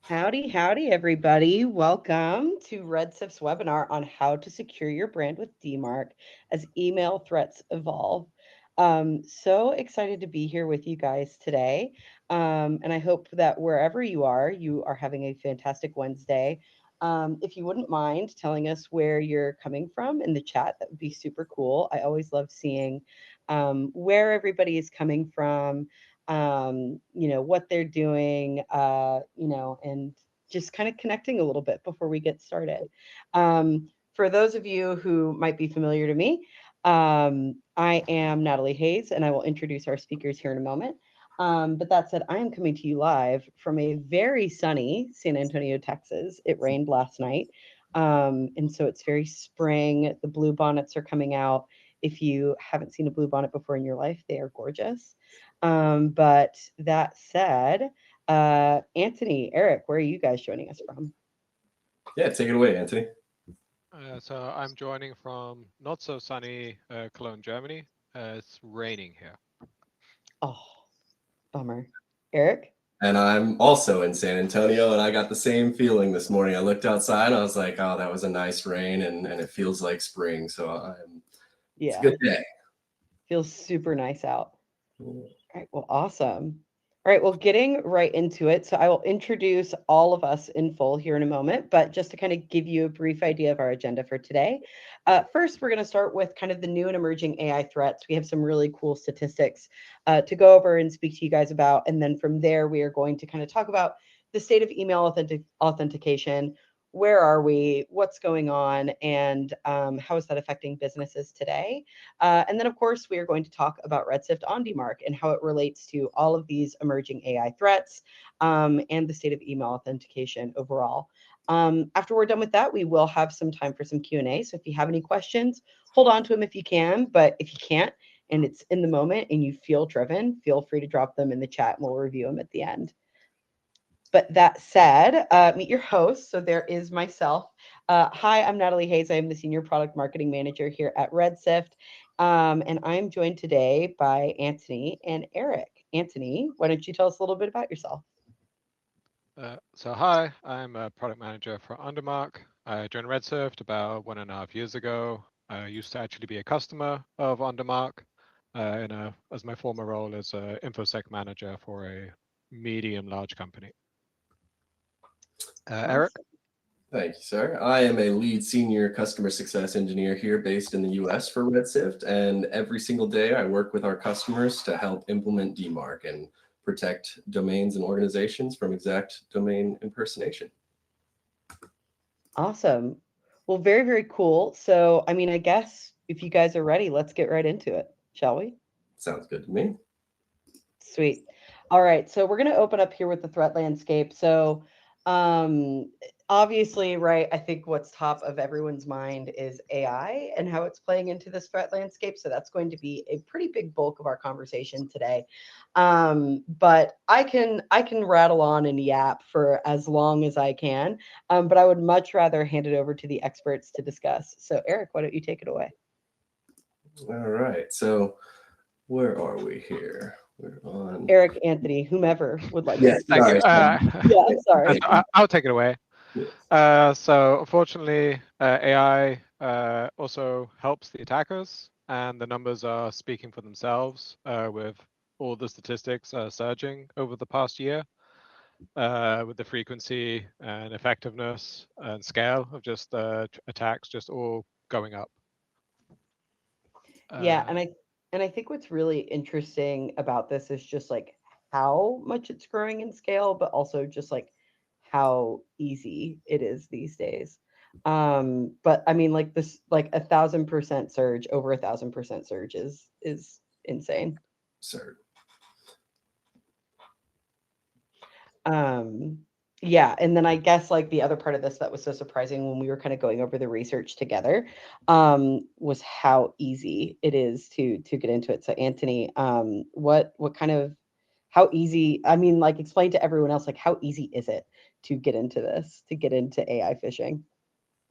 Howdy, howdy, everybody. Welcome to RedSift's webinar on how to secure your brand with DMARC as email threats evolve. So excited to be here with you guys today. And I hope that wherever you are having a fantastic Wednesday. If you wouldn't mind telling us where you're coming from in the chat, that would be super cool. I always love seeing where everybody is coming from, what they're doing, and just kind of connecting a little bit before we get started. For those of you who might be familiar to me, I am Natalie Hayes, and I will introduce our speakers here in a moment. But that said, I am coming to you live from a very sunny San Antonio, Texas. It rained last night. And so it's very spring. The blue bonnets are coming out. If you haven't seen a blue bonnet before in your life, they are gorgeous. But that said, Anthony, Eric, where are you guys joining us from? Yeah, take it away, Anthony. So I'm joining from not so sunny Cologne, Germany. It's raining here. Oh, bummer. Eric? And I'm also in San Antonio, and I got the same feeling this morning. I looked outside, and I was like, oh, that was a nice rain, and it feels like spring. So it's a good day. Feels super nice out. All right, well, awesome. All right, well, getting right into it. So I will introduce all of us in full here in a moment, but just to kind of give you a brief idea of our agenda for today. First, we're going to start with kind of the new and emerging AI threats. We have some really cool statistics to go over and speak to you guys about. And then from there, we are going to kind of talk about the state of email authentication. Where are we? What's going on? And how is that affecting businesses today? And then, of course, we are going to talk about RedSift on DMARC and how it relates to all of these emerging AI threats and the state of email authentication overall. After we're done with that, we will have some time for some Q&A. So if you have any questions, hold on to them if you can. But if you can't, and it's in the moment and you feel driven, feel free to drop them in the chat and we'll review them at the end. But that said, meet your host. So there is myself. Hi, I'm Natalie Hayes. I am the Senior Product Marketing Manager here at RedSift. And I'm joined today by Anthony and Eric. Anthony, why don't you tell us a little bit about yourself? So hi, I'm a product manager for DMARC. I joined RedSift about 1.5 years ago. I used to actually be a customer of DMARC as my former role as an InfoSec manager for a medium-large company. Eric? Thank you, sir. I am a lead senior customer success engineer here based in the US for RedSift. And every single day I work with our customers to help implement DMARC and protect domains and organizations from exact domain impersonation. Awesome. Well, very, very cool. So, I mean, I guess if you guys are ready, let's get right into it, shall we? Sounds good to me. Sweet. All right. So we're going to open up here with the threat landscape. So, um, obviously, right, I think what's top of everyone's mind is AI and how it's playing into this threat landscape. So that's going to be a pretty big bulk of our conversation today. But I can rattle on and yap for as long as I can. But I would much rather hand it over to the experts to discuss. So, Eric, why don't you take it away? All right. So where are we here? We're on. Eric, Anthony, whomever would like Yes, to Thank you. sorry. Yeah, sorry. I'll take it away. Yes. So unfortunately, AI also helps the attackers, and the numbers are speaking for themselves with all the statistics surging over the past year, with the frequency and effectiveness and scale of just attacks just all going up. Yeah, Uh, and I think what's really interesting about this is just like how much it's growing in scale, but also just like how easy it is these days. But I mean, like this, like 1,000% surge, over 1,000% surge is insane. Sir. Um, yeah, and then I guess like the other part of this that was so surprising when we were kind of going over the research together, was how easy it is to get into it. So Anthony, what kind of how easy, I mean, like explain to everyone else like how easy is it to get into this, to get into AI phishing?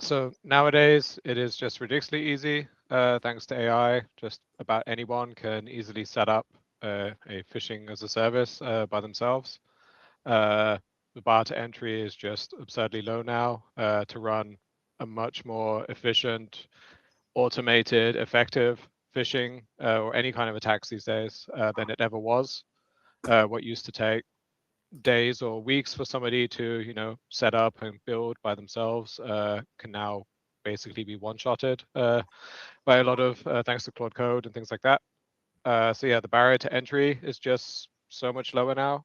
so nowadays, it is just ridiculously easy, thanks to AI. Just about anyone can easily set up a phishing as a service by themselves. Uh, the bar to entry is just absurdly low now to run a much more efficient, automated, effective phishing or any kind of attacks these days than it ever was. What used to take days or weeks for somebody to set up and build by themselves can now basically be one-shotted by a lot of thanks to Claude Code and things like that. So yeah, the barrier to entry is just so much lower now,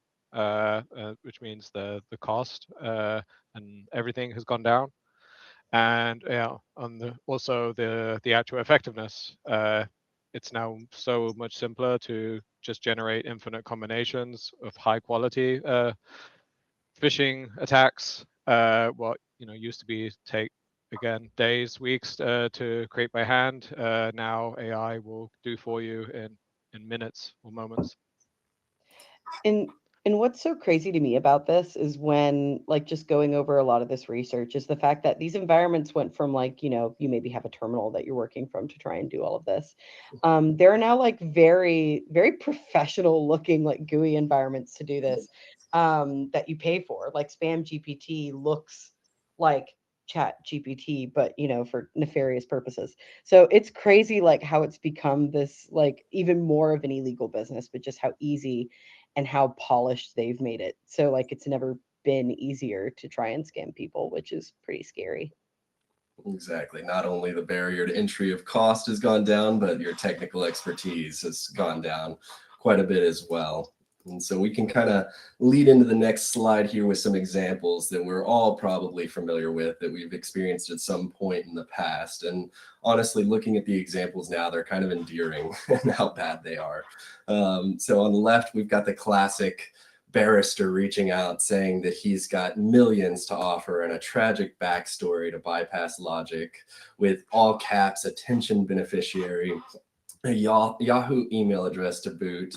which means the cost and everything has gone down. And yeah, also the actual effectiveness. It's now so much simpler to just generate infinite combinations of high quality phishing attacks. What used to be take again days, weeks to create by hand. Now AI will do for you in minutes or moments. And what's so crazy to me about this is when, like, just going over a lot of this research is the fact that these environments went from, like, you maybe have a terminal that you're working from to try and do all of this. There are now like very, very professional looking like GUI environments to do this that you pay for. Like Spam GPT looks like Chat GPT, but for nefarious purposes. So it's crazy like how it's become this like even more of an illegal business, but just how easy and how polished they've made it. So like it's never been easier to try and scam people, which is pretty scary. Exactly. Not only the barrier to entry of cost has gone down, but your technical expertise has gone down quite a bit as well. And so we can kind of lead into the next slide here with some examples that we're all probably familiar with, that we've experienced at some point in the past. And honestly, looking at the examples now, they're kind of endearing and how bad they are. So on the left, we've got the classic barrister reaching out saying that he's got millions to offer and a tragic backstory to bypass logic, with all caps attention beneficiary, a Yahoo email address to boot,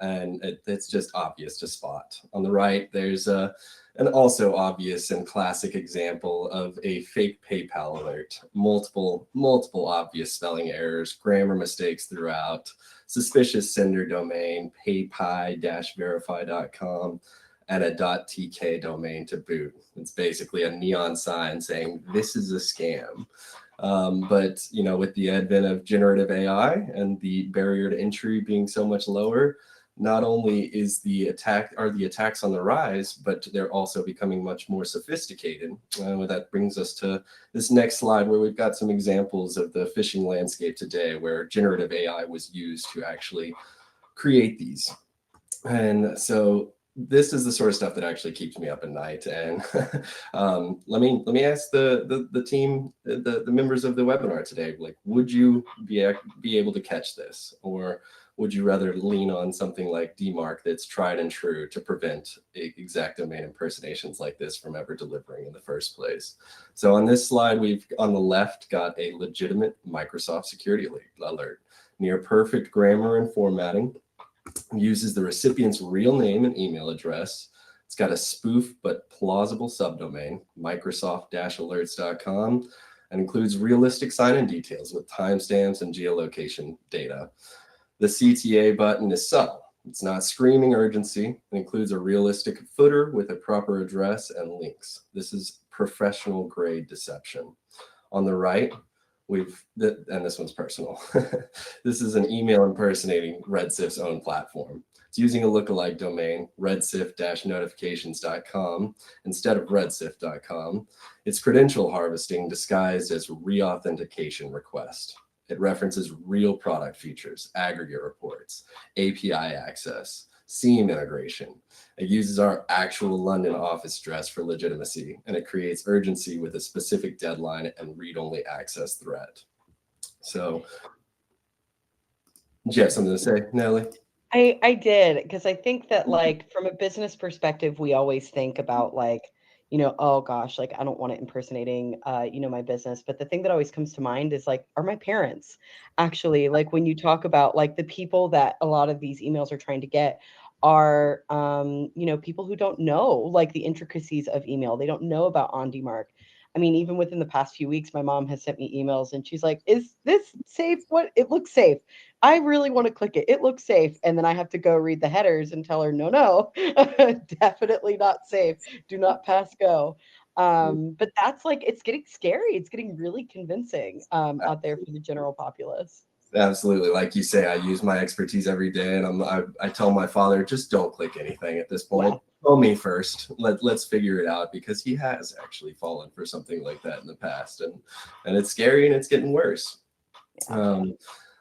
and it's just obvious to spot. On the right, there's an also obvious and classic example of a fake PayPal alert, multiple obvious spelling errors, grammar mistakes throughout, suspicious sender domain, paypi-verify.com, and a .tk domain to boot. It's basically a neon sign saying this is a scam. But with the advent of generative AI and the barrier to entry being so much lower, not only is the attacks on the rise, but they're also becoming much more sophisticated. That brings us to this next slide, where we've got some examples of the phishing landscape today, where generative AI was used to actually create these. And so this is the sort of stuff that actually keeps me up at night. And let me ask the team, the members of the webinar today, like, would you be able to catch this, or would you rather lean on something like DMARC that's tried and true to prevent exact domain impersonations like this from ever delivering in the first place? So on this slide, we've on the left got a legitimate Microsoft security alert, near perfect grammar and formatting, uses the recipient's real name and email address. It's got a spoof but plausible subdomain, Microsoft-alerts.com, and includes realistic sign-in details with timestamps and geolocation data. The CTA button is subtle. It's not screaming urgency. It includes a realistic footer with a proper address and links. This is professional grade deception. On the right, and this one's personal. This is an email impersonating Redsift's own platform. It's using a lookalike domain, redsif-notifications.com, instead of redsift.com. It's credential harvesting disguised as reauthentication request. It references real product features, aggregate reports, API access, SIEM integration. It uses our actual London office address for legitimacy, and it creates urgency with a specific deadline and read-only access threat. So, do you have something to say, Natalie? I did, because I think that like from a business perspective, we always think about like, oh gosh, like I don't want it impersonating my business. But the thing that always comes to mind is like, are my parents actually, like when you talk about like the people that a lot of these emails are trying to get are people who don't know like the intricacies of email. They don't know about on DMARC. I mean, even within the past few weeks, my mom has sent me emails and she's like, is this safe? What? It looks safe. I really want to click it. It looks safe. And then I have to go read the headers and tell her, no, definitely not safe. Do not pass go. But that's like, it's getting scary. It's getting really convincing out there for the general populace. Absolutely. Like you say, I use my expertise every day, and I tell my father, just don't click anything at this point. Yeah. Tell me first. Let's figure it out, because he has actually fallen for something like that in the past, and it's scary, and it's getting worse. Yeah.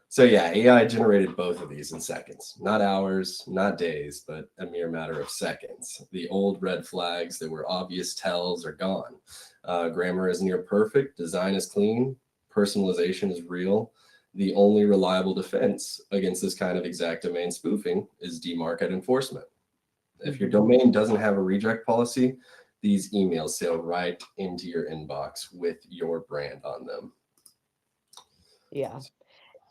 So yeah, AI generated both of these in seconds, not hours, not days, but a mere matter of seconds. The old red flags that were obvious tells are gone. Grammar is near perfect, design is clean, personalization is real. The only reliable defense against this kind of exact domain spoofing is DMARC at enforcement. If your domain doesn't have a reject policy, these emails sail right into your inbox with your brand on them. Yeah.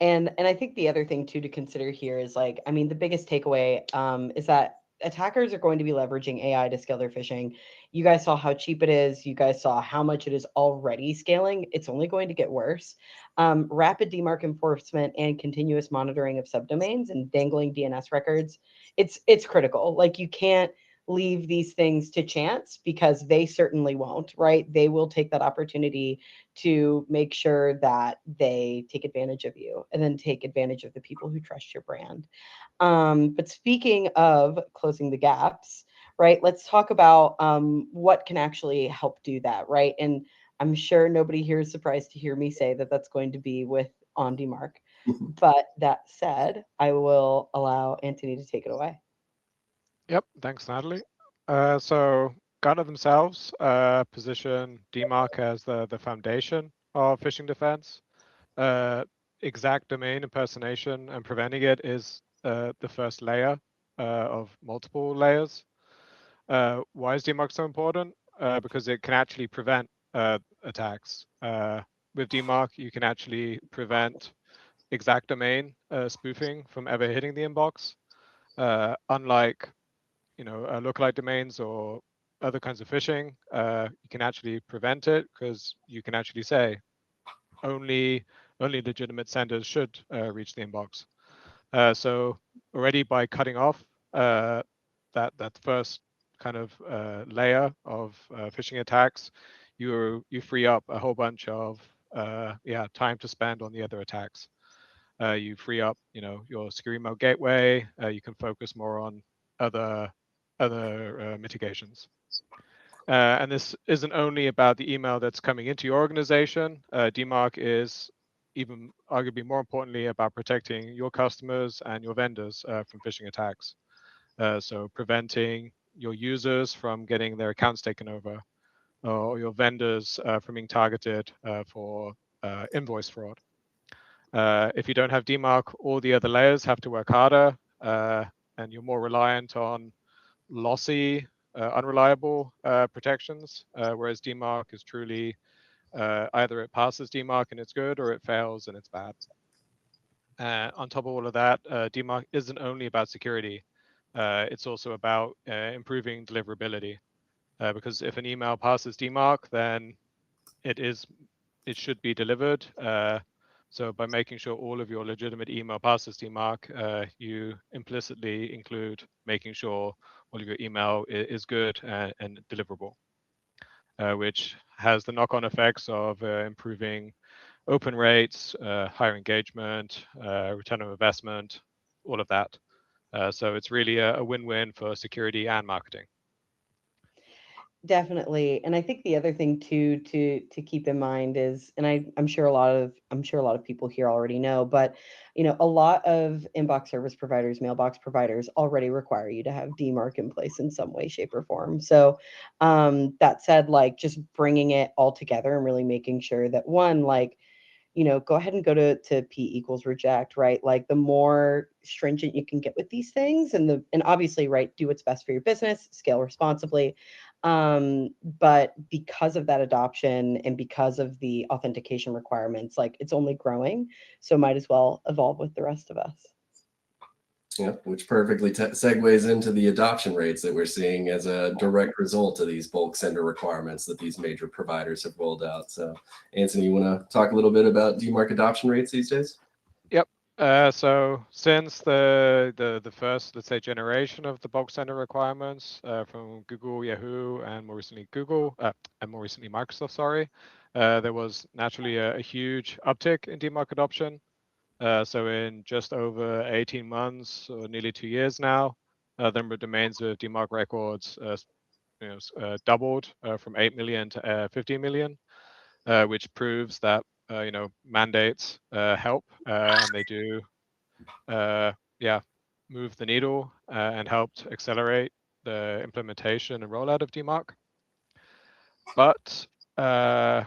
And I think the other thing too to consider here is like, I mean, the biggest takeaway is that attackers are going to be leveraging AI to scale their phishing. You guys saw how cheap it is. You guys saw how much it is already scaling. It's only going to get worse. Rapid DMARC enforcement and continuous monitoring of subdomains and dangling DNS records. It's critical. Like you can't leave these things to chance, because they certainly won't, right? They will take that opportunity to make sure that they take advantage of you and then take advantage of the people who trust your brand. But speaking of closing the gaps, right, let's talk about what can actually help do that, right? And I'm sure nobody here is surprised to hear me say that that's going to be with on DMARC. But that said, I will allow Anthony to take it away. Yep, thanks, Natalie. So Gartner themselves position DMARC as the foundation of phishing defense. Exact domain impersonation and preventing it is the first layer of multiple layers. Why is DMARC so important? Because it can actually prevent attacks. With DMARC, you can actually prevent exact domain spoofing from ever hitting the inbox. Unlike lookalike domains or other kinds of phishing, you can actually prevent it, because you can actually say only legitimate senders should reach the inbox. So already by cutting off that first kind of layer of phishing attacks, you free up a whole bunch of time to spend on the other attacks. You free up your secure email gateway. You can focus more on other mitigations. And this isn't only about the email that's coming into your organization. DMARC is even arguably more importantly about protecting your customers and your vendors from phishing attacks. So preventing your users from getting their accounts taken over, or your vendors from being targeted for invoice fraud. If you don't have DMARC, all the other layers have to work harder, and you're more reliant on lossy, unreliable protections, whereas DMARC is truly either it passes DMARC and it's good, or it fails and it's bad. On top of all of that, DMARC isn't only about security. It's also about improving deliverability. Because if an email passes DMARC, then it should be delivered. So by making sure all of your legitimate email passes DMARC, you implicitly include making sure all of your email is good and deliverable, which has the knock-on effects of improving open rates, higher engagement, return on investment, all of that. So it's really a win-win for security and marketing. Definitely. And I think the other thing too to keep in mind is, and I'm sure a lot of people here already know, but a lot of inbox service providers, mailbox providers already require you to have DMARC in place in some way, shape, or form. So that said, like just bringing it all together and really making sure that one, like, go ahead and go to P equals reject, right? Like the more stringent you can get with these things, and obviously, right, do what's best for your business, scale responsibly. But because of that adoption and because of the authentication requirements, like it's only growing. So might as well evolve with the rest of us. Yeah, which perfectly segues into the adoption rates that we're seeing as a direct result of these bulk sender requirements that these major providers have rolled out. So, Anthony, you want to talk a little bit about DMARC adoption rates these days? Yep. So since the first, let's say, generation of the bulk standard requirements from Google, Yahoo, and more recently Microsoft, sorry, there was naturally a huge uptick in DMARC adoption. So in just over 18 months, or nearly 2 years now, the number of domains with DMARC records doubled from 8 million to 15 million, which proves that mandates help, and they do move the needle and helped accelerate the implementation and rollout of DMARC. But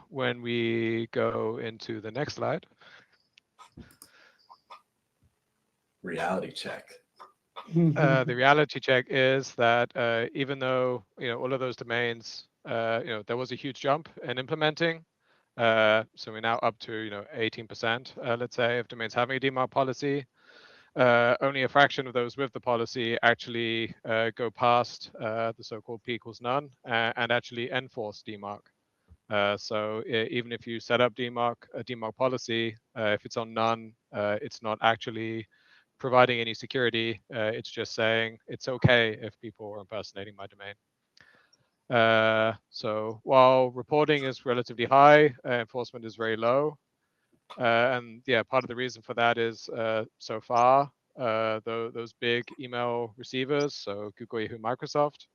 when we go into the next slide, Reality check. the reality check is that even though all of those domains, there was a huge jump in implementing. So we're now up to 18%, let's say, of domains having a DMARC policy. Only a fraction of those with the policy actually go past the so-called P equals none and actually enforce DMARC. So even if you set up a DMARC policy, if it's on none, it's not actually providing any security. It's just saying it's okay if people are impersonating my domain. So while reporting is relatively high, enforcement is very low. And yeah, part of the reason for that is so far, those big email receivers, so Google, Yahoo, Microsoft,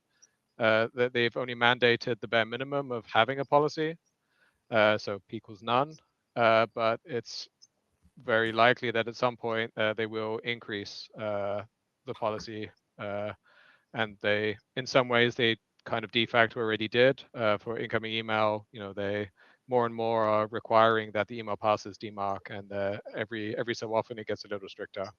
that they've only mandated the bare minimum of having a policy, so P equals none. But it's very likely that at some point they will increase the policy, and they, in some ways, they kind of de facto already did for incoming email. They more and more are requiring that the email passes DMARC, and every so often it gets a little stricter.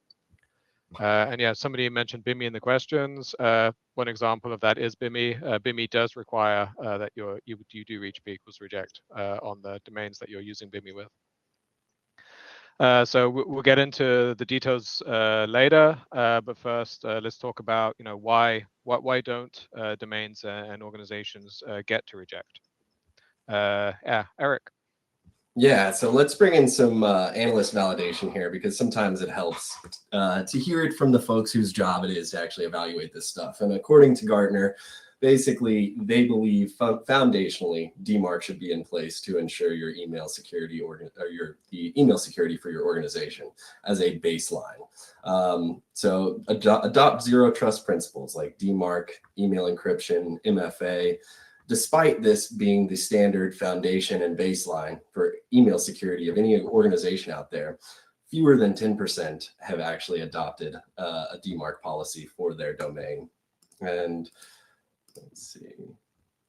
And yeah, somebody mentioned BIMI in the questions. One example of that is BIMI. BIMI does require that you do reach P equals reject on the domains that you're using BIMI with. So we'll get into the details later, but first let's talk about why don't domains and organizations get to reject? Yeah, Eric. Yeah, so let's bring in some analyst validation here, because sometimes it helps to hear it from the folks whose job it is to actually evaluate this stuff. And according to Gartner, basically they believe foundationally DMARC should be in place to ensure your email security the email security for your organization as a baseline. So adopt zero trust principles like DMARC, email encryption, MFA. Despite this being the standard foundation and baseline for email security of any organization out there, fewer than 10% have actually adopted a DMARC policy for their domain. And let's see.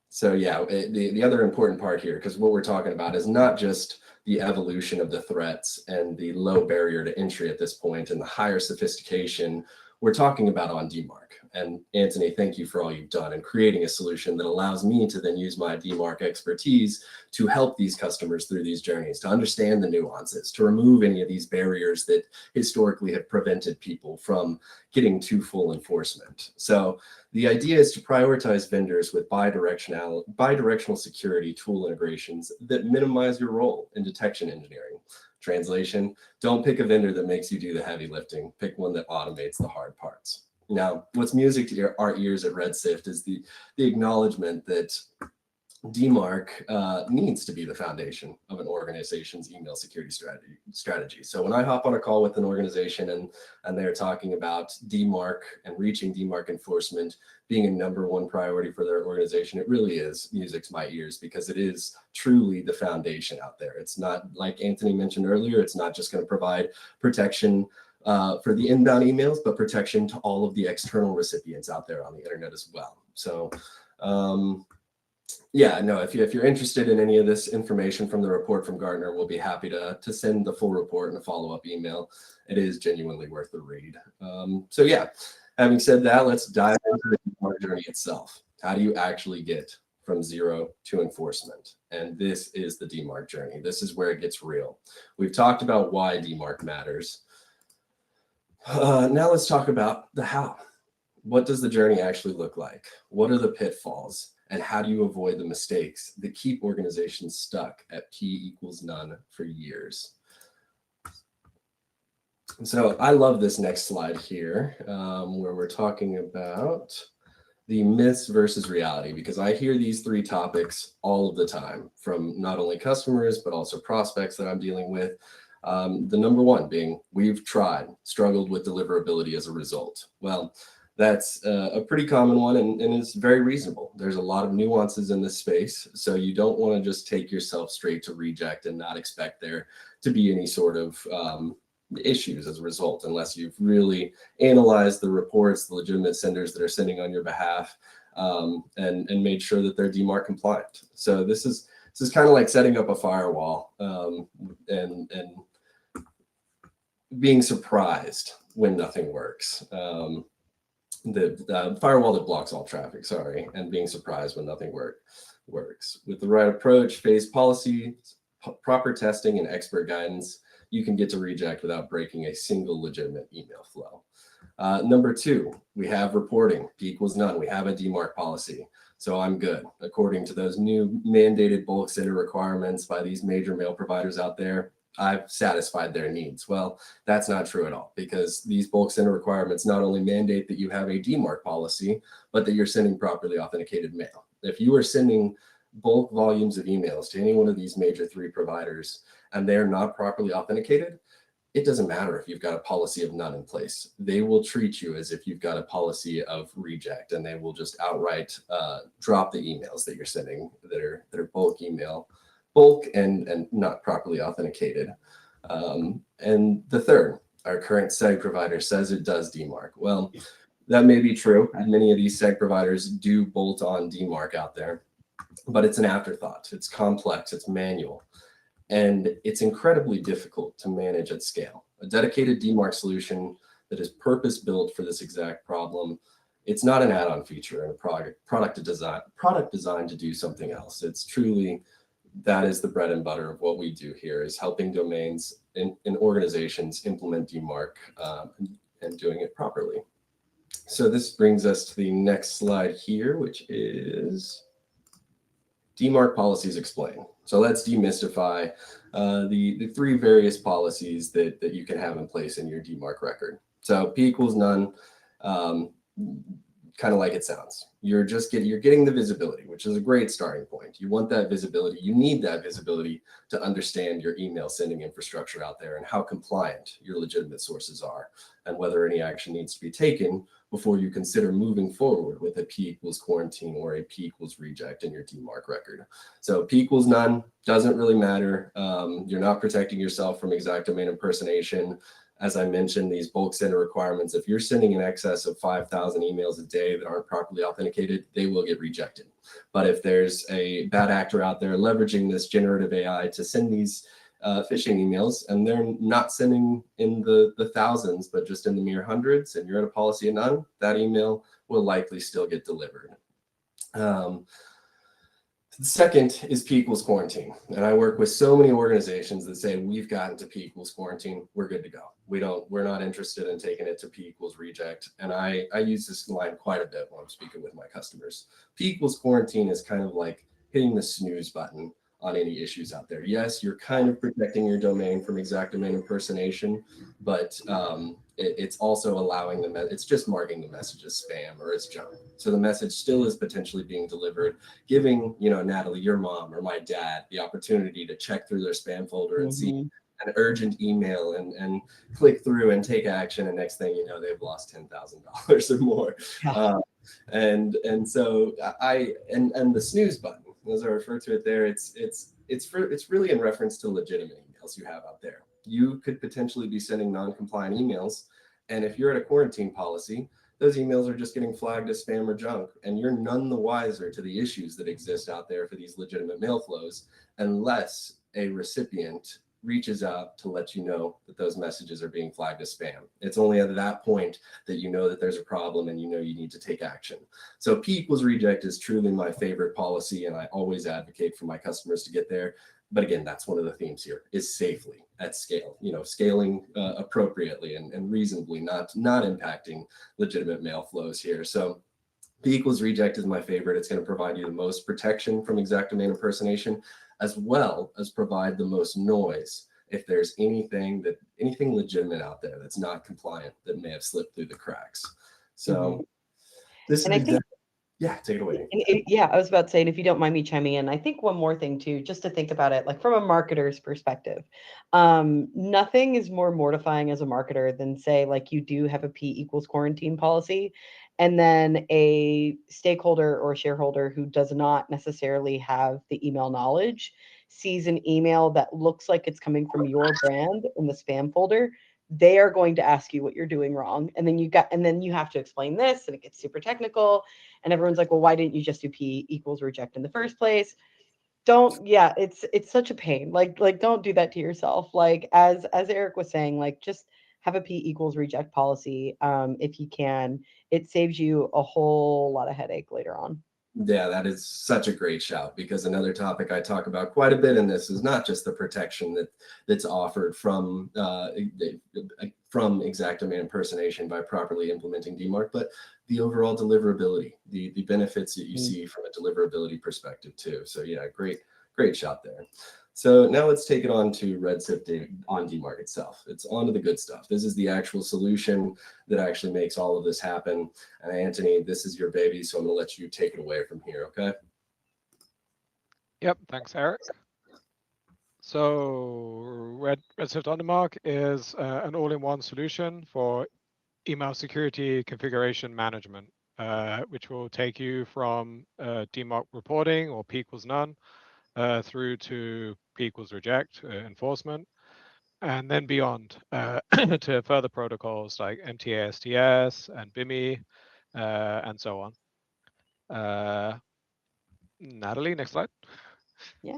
So yeah, the other important part here, because what we're talking about is not just the evolution of the threats and the low barrier to entry at this point and the higher sophistication we're talking about on DMARC. And Anthony, thank you for all you've done in creating a solution that allows me to then use my DMARC expertise to help these customers through these journeys, to understand the nuances, to remove any of these barriers that historically have prevented people from getting to full enforcement. So the idea is to prioritize vendors with bidirectional security tool integrations that minimize your role in detection engineering. Translation, don't pick a vendor that makes you do the heavy lifting. Pick one that automates the hard parts. Now, what's music to our ears at Redsift is the acknowledgement that DMARC needs to be the foundation of an organization's email security strategy. So when I hop on a call with an organization and they're talking about DMARC and reaching DMARC enforcement being a #1 priority for their organization, it really is music to my ears, because it is truly the foundation out there. It's not, like Anthony mentioned earlier, it's not just going to provide protection for the inbound emails, but protection to all of the external recipients out there on the internet as well. So yeah, no, if you're interested in any of this information from the report from Gartner, we'll be happy to send the full report and a follow-up email. It is genuinely worth the read. So yeah, having said that, let's dive into the DMARC journey itself. How do you actually get from zero to enforcement? And this is the DMARC journey. This is where it gets real. We've talked about why DMARC matters. Now let's talk about the how. What does the journey actually look like? What are the pitfalls? And how do you avoid the mistakes that keep organizations stuck at P equals none for years? So I love this next slide here, where we're talking about the myths versus reality, because I hear these three topics all of the time from not only customers, but also prospects that I'm dealing with. The number one being, we've tried, struggled with deliverability as a result. Well, that's a pretty common one, and it's very reasonable. There's a lot of nuances in this space, so you don't want to just take yourself straight to reject and not expect there to be any sort of issues as a result, unless you've really analyzed the reports, the legitimate senders that are sending on your behalf, and made sure that they're DMARC compliant. So this is kind of like setting up a firewall, and being surprised when nothing works. The firewall that blocks all traffic, sorry, and being surprised when nothing works. With the right approach, phase policy, proper testing, and expert guidance, you can get to reject without breaking a single legitimate email flow. Number two, we have reporting, P equals none. We have a DMARC policy, so I'm good. According to those new mandated bulk sender requirements by these major mail providers out there, I've satisfied their needs. Well, that's not true at all, because these bulk sender requirements not only mandate that you have a DMARC policy, but that you're sending properly authenticated mail. If you are sending bulk volumes of emails to any one of these major three providers and they're not properly authenticated, it doesn't matter if you've got a policy of none in place. They will treat you as if you've got a policy of reject, and they will just outright drop the emails that you're sending that are bulk and not properly authenticated. And the third, our current seg provider says it does DMARC. Well, that may be true. Many of these seg providers do bolt on DMARC out there, but it's an afterthought. It's complex, it's manual, and it's incredibly difficult to manage at scale. A dedicated DMARC solution that is purpose-built for this exact problem, it's not an add-on feature in a product designed to do something else. It's truly, that is the bread and butter of what we do here, is helping domains and organizations implement DMARC and doing it properly. So this brings us to the next slide here, which is DMARC policies explain. So let's demystify the three various policies that you can have in place in your DMARC record. So P equals none, kind of like it sounds. You're getting the visibility, which is a great starting point. You want that visibility. You need that visibility to understand your email sending infrastructure out there and how compliant your legitimate sources are, and whether any action needs to be taken before you consider moving forward with a P equals quarantine or a P equals reject in your DMARC record. So P equals none doesn't really matter. You're not protecting yourself from exact domain impersonation. As I mentioned, these bulk sender requirements, if you're sending in excess of 5,000 emails a day that aren't properly authenticated, they will get rejected. But if there's a bad actor out there leveraging this generative AI to send these phishing emails, and they're not sending in the thousands, but just in the mere hundreds, and you're at a policy of none, that email will likely still get delivered. The second is P equals quarantine. And I work with so many organizations that say, we've gotten to P equals quarantine, we're good to go. We're not interested in taking it to P equals reject. And I use this line quite a bit when I'm speaking with my customers. P equals quarantine is kind of like hitting the snooze button on any issues out there. Yes, you're kind of protecting your domain from exact domain impersonation, but it's also allowing them, it's just marking the message as spam or as junk. So the message still is potentially being delivered, giving, Natalie, your mom or my dad, the opportunity to check through their spam folder and see an urgent email and click through and take action. And next thing you know, they've lost $10,000 or more. Yeah. And so the snooze button, as I refer to it there, it's really in reference to legitimate emails you have out there. You could potentially be sending non-compliant emails, and if you're at a quarantine policy, those emails are just getting flagged as spam or junk, and you're none the wiser to the issues that exist out there for these legitimate mail flows, unless a recipient reaches out to let you know that those messages are being flagged as spam. It's only at that point that you know that there's a problem and you know you need to take action. So P equals reject is truly my favorite policy, and I always advocate for my customers to get there. But again, that's one of the themes here, is safely at scale, scaling appropriately and reasonably, not impacting legitimate mail flows here. So P equals reject is my favorite. It's going to provide you the most protection from exact domain impersonation, as well as provide the most noise if there's anything legitimate out there that's not compliant that may have slipped through the cracks. So this And is I think, yeah, take it away. yeah, I was about to say, and if you don't mind me chiming in, I think one more thing too, just to think about it, like from a marketer's perspective, nothing is more mortifying as a marketer than say, like you do have a P=quarantine policy, and then a stakeholder or shareholder who does not necessarily have the email knowledge sees an email that looks like it's coming from your brand in the spam folder. They are going to ask you what you're doing wrong, and then you have to explain this, and it gets super technical. And everyone's like, well, why didn't you just do P=reject in the first place? It's such a pain. Like don't do that to yourself. Like as Eric was saying, like just have a P=reject policy. If you can, it saves you a whole lot of headache later on. Yeah, that is such a great shout, because another topic I talk about quite a bit in this is not just the protection that's offered from exact domain impersonation by properly implementing DMARC, but the overall deliverability, the benefits that you see from a deliverability perspective too. So yeah, great shot there. So now let's take it on to Redshift on DMARC itself. It's on to the good stuff. This is the actual solution that actually makes all of this happen. And Anthony, this is your baby, so I'm going to let you take it away from here, okay? Yep, thanks, Eric. So Redshift on DMARC is an all-in-one solution for email security configuration management, which will take you from DMARC reporting or P=none through to P=reject enforcement, and then beyond to further protocols like MTA-STS and BIMI and so on. Natalie, next slide. Yeah.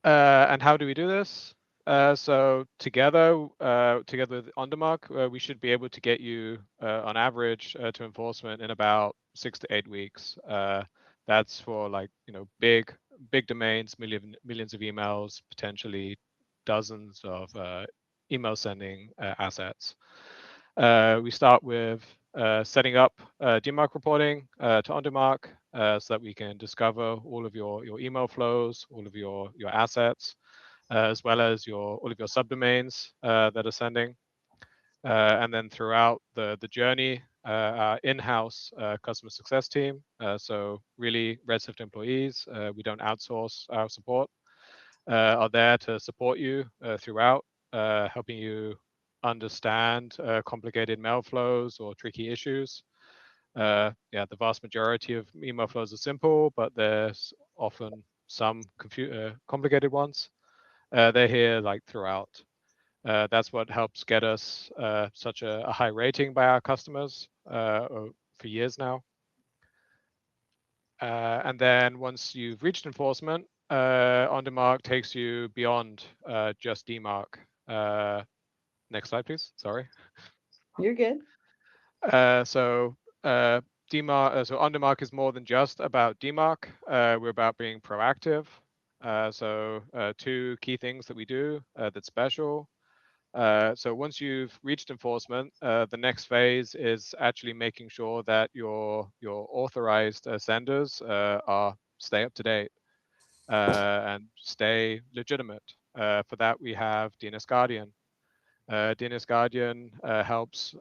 And how do we do this? So together with OnDemARC, we should be able to get you on average to enforcement in about 6 to 8 weeks. That's for big domains, millions of emails, potentially dozens of email sending assets. We start with setting up DMARC reporting to OnDemARC so that we can discover all of your email flows, all of your assets, as well as all of your subdomains that are sending. And then throughout the journey, our in-house customer success team, so really Redshift employees, we don't outsource our support, are there to support you throughout, helping you understand complicated mail flows or tricky issues. The vast majority of email flows are simple, but there's often some complicated ones. They're here throughout. That's what helps get us such a high rating by our customers for years now. And then once you've reached enforcement, OnDemARC takes you beyond just DMARC. Next slide, please. Sorry. You're good. So OnDemARC is more than just about DMARC. We're about being proactive. So two key things that we do that's special. So once you've reached enforcement, the next phase is actually making sure that your authorized senders stay up to date and stay legitimate. For that, we have DNS Guardian. DNS Guardian helps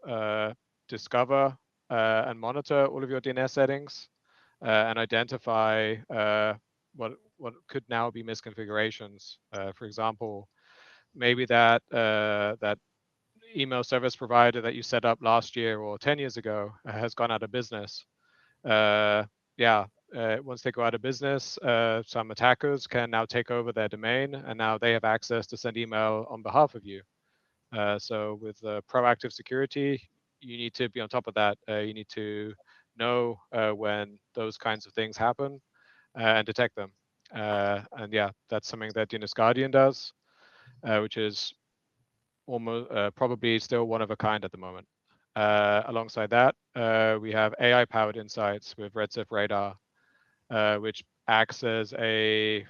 discover and monitor all of your DNS settings and identify what could now be misconfigurations. For example, maybe that email service provider that you set up last year or 10 years ago has gone out of business. Once they go out of business, some attackers can now take over their domain, and now they have access to send email on behalf of you. So with proactive security, you need to be on top of that. You need to know when those kinds of things happen and detect them. And yeah, that's something that DNS Guardian does, which is almost probably still one of a kind at the moment. Alongside that, we have AI-powered insights with Redshift Radar, which acts as an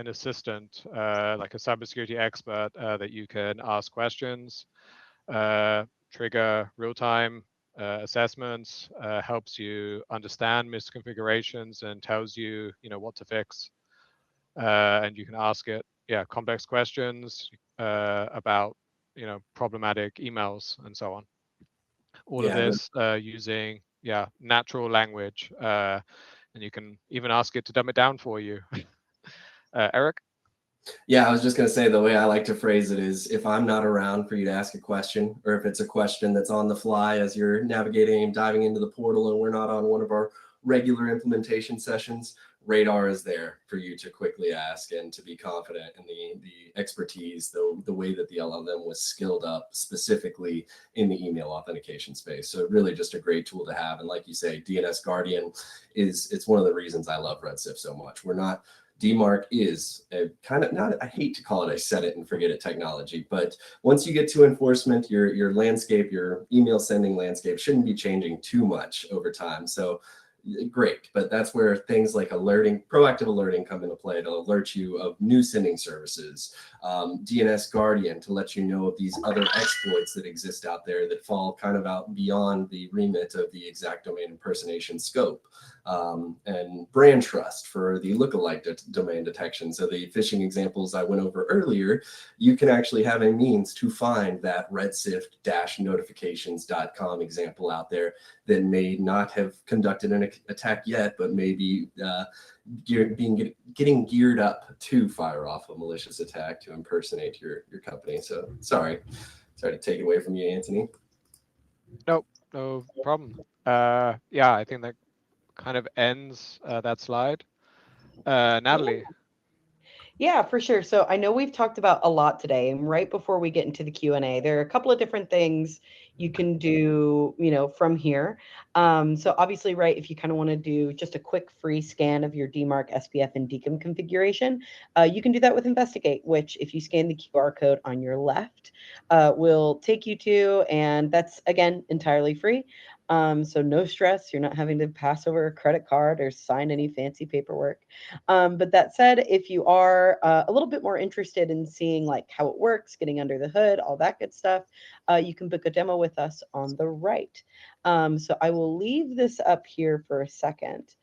assistant, like a cybersecurity expert that you can ask questions, trigger real-time assessments, helps you understand misconfigurations and tells you, what to fix. And you can ask it complex questions about problematic emails and so on. All of this using natural language, and you can even ask it to dumb it down for you. Eric? Yeah, I was just going to say, the way I like to phrase it is, if I'm not around for you to ask a question, or if it's a question that's on the fly as you're navigating and diving into the portal and we're not on one of our regular implementation sessions, Radar is there for you to quickly ask and to be confident in the expertise, the way that the LLM was skilled up specifically in the email authentication space. So really just a great tool to have. And like you say, DNS Guardian it's one of the reasons I love Redshift so much. DMARC is a kind of, not, I hate to call it a set it and forget it technology, but once you get to enforcement, your landscape, your email sending landscape shouldn't be changing too much over time. So great, but that's where things like proactive alerting come into play to alert you of new sending services, DNS Guardian to let you know of these other exploits that exist out there that fall kind of out beyond the remit of the exact domain impersonation scope, and brand trust for the lookalike domain detection. So the phishing examples I went over earlier, you can actually have a means to find that redshift-notifications.com example out there that may not have conducted an attack yet, but maybe getting geared up to fire off a malicious attack to impersonate your company. So sorry to take it away from you, Anthony. Nope, no problem. I think that kind of ends that slide. Natalie. Yeah, for sure. So I know we've talked about a lot today, and right before we get into the Q&A, there are a couple of different things you can do, from here. So obviously, right, if you kind of want to do just a quick free scan of your DMARC, SPF, and DKIM configuration, you can do that with Investigate, which if you scan the QR code on your left, will take you to, and that's, again, entirely free. So no stress. You're not having to pass over a credit card or sign any fancy paperwork. But that said, if you are a little bit more interested in seeing like how it works, getting under the hood, all that good stuff, you can book a demo with us on the right. So I will leave this up here for a second,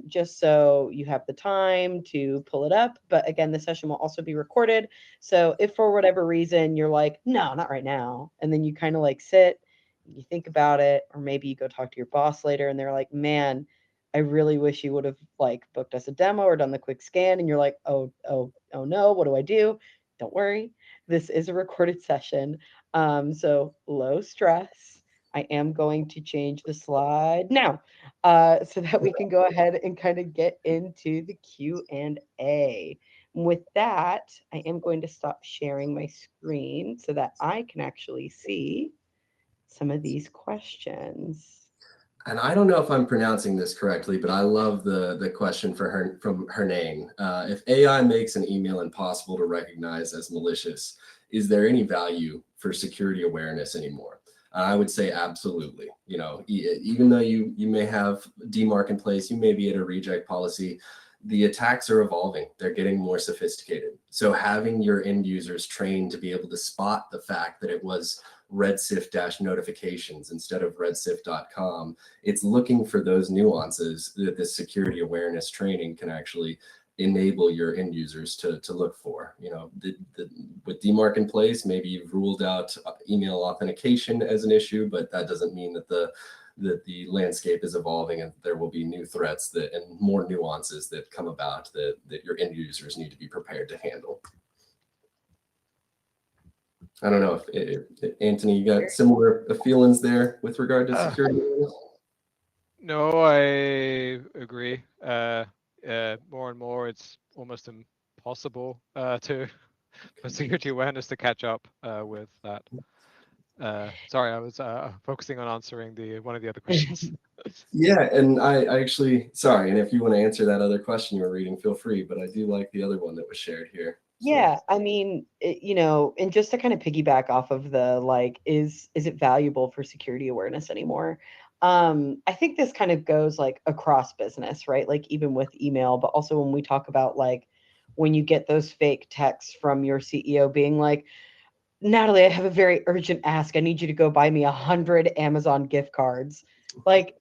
just so you have the time to pull it up. But again, the session will also be recorded. So if for whatever reason you're like, no, not right now, and then you kind of like sit, you think about it, or maybe you go talk to your boss later and they're like, man, I really wish you would have like booked us a demo or done the quick scan, and you're like, oh no, what do I do? Don't worry. This is a recorded session. So low stress. I am going to change the slide now, so that we can go ahead and kind of get into the Q&A. With that, I am going to stop sharing my screen so that I can actually see some of these questions. And I don't know if I'm pronouncing this correctly, but I love the question from Hernane. If AI makes an email impossible to recognize as malicious, is there any value for security awareness anymore? I would say absolutely. Even though you may have DMARC in place, you may be at a reject policy, the attacks are evolving. They're getting more sophisticated. So having your end users trained to be able to spot the fact that it was redshift-notifications instead of redshift.com, it's looking for those nuances that this security awareness training can actually enable your end users to look for. With DMARC in place, maybe you've ruled out email authentication as an issue, but that doesn't mean that the landscape is evolving and there will be new threats and more nuances that come about that your end users need to be prepared to handle. I don't know if Anthony, you got similar feelings there with regard to security? No, I agree. More and more, it's almost impossible for security awareness to catch up with that. Sorry, I was focusing on answering one of the other questions. Yeah, and I actually, sorry, and if you want to answer that other question you were reading, feel free, but I do like the other one that was shared here. Yeah, I mean, and just to kind of piggyback off of the like, is it valuable for security awareness anymore? I think this kind of goes like across business, right? Like even with email, but also when we talk about like when you get those fake texts from your CEO being like, Natalie, I have a very urgent ask. I need you to go buy me 100 Amazon gift cards. Like,